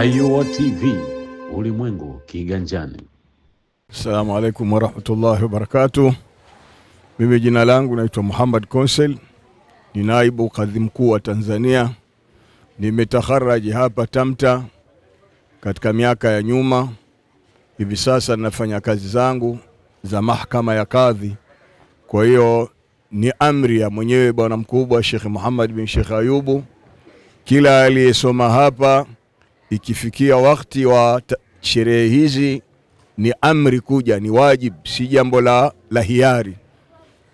Ayuwa TV, ulimwengu kiganjani. Assalamu alaikum warahmatullahi wabarakatuh. Mimi jina langu naitwa Muhammad Konsel, ni naibu kadhi mkuu wa Tanzania. Nimetakharraji hapa Tamta katika miaka ya nyuma. Hivi sasa nafanya kazi zangu za mahakama ya kadhi. Kwa hiyo ni amri ya mwenyewe bwana mkubwa Sheikh Muhammad bin Sheikh Ayubu, kila aliyesoma hapa ikifikia wakati wa sherehe hizi ni amri kuja, ni wajib, si jambo la hiari.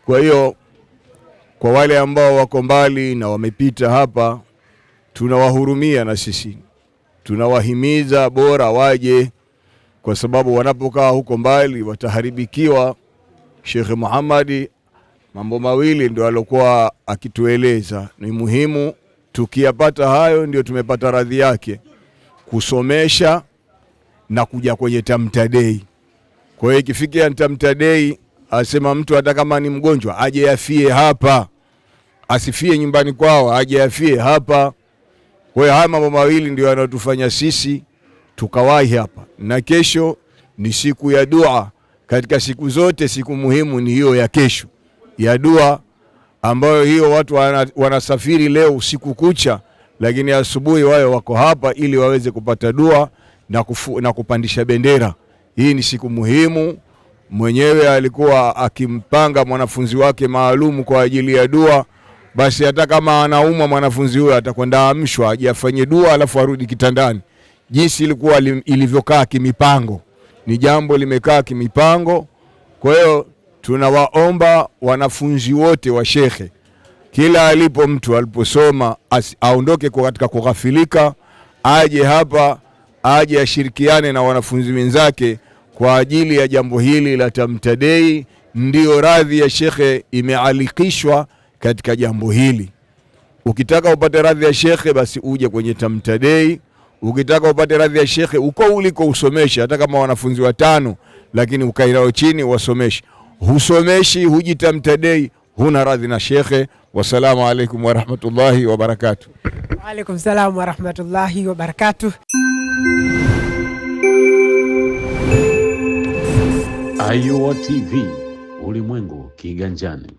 Kwa hiyo kwa wale ambao wako mbali na wamepita hapa, tunawahurumia na sisi tunawahimiza bora waje, kwa sababu wanapokaa huko mbali wataharibikiwa. Sheikh Muhammad mambo mawili ndio alikuwa akitueleza ni muhimu, tukiyapata hayo ndio tumepata radhi yake, kusomesha na kuja kwenye Tamta Day. Kwa hiyo ikifikia Tamta Day, asema mtu hata kama ni mgonjwa aje yafie hapa, asifie nyumbani kwao, aje yafie hapa. Kwa hiyo haya mambo mawili ndio yanatufanya sisi tukawahi hapa. Na kesho ni siku ya dua. Katika siku zote siku muhimu ni hiyo ya kesho ya dua, ambayo hiyo watu wanasafiri leo usiku kucha, lakini asubuhi wao wako hapa ili waweze kupata dua na kupandisha bendera. Hii ni siku muhimu. Mwenyewe alikuwa akimpanga mwanafunzi wake maalumu kwa ajili ya dua, basi hata kama anaumwa mwanafunzi huyo atakwenda amshwa aje afanye dua alafu arudi kitandani. Jinsi ilikuwa ilivyokaa kimipango, ni jambo limekaa kimipango. Kwa hiyo tunawaomba wanafunzi wote wa shekhe, kila alipo mtu aliposoma aondoke katika kughafilika, aje hapa, aje ashirikiane na wanafunzi wenzake kwa ajili ya jambo hili la Tamta Day. Ndio radhi ya shekhe imealikishwa katika jambo hili. Ukitaka upate radhi ya shekhe, basi uje kwenye Tamta Day. Ukitaka upate radhi ya shekhe uko uliko usomeshe, hata kama wanafunzi 5, lakini ukairao chini wasomeshe. Husomeshi huji Tamta Day, huna radhi na shekhe. Wassalamu alaikum warahmatullahi wabarakatuh. Wa alaikum salam warahmatullahi wabarakatuh. Ayuwa TV, ulimwengu kiganjani.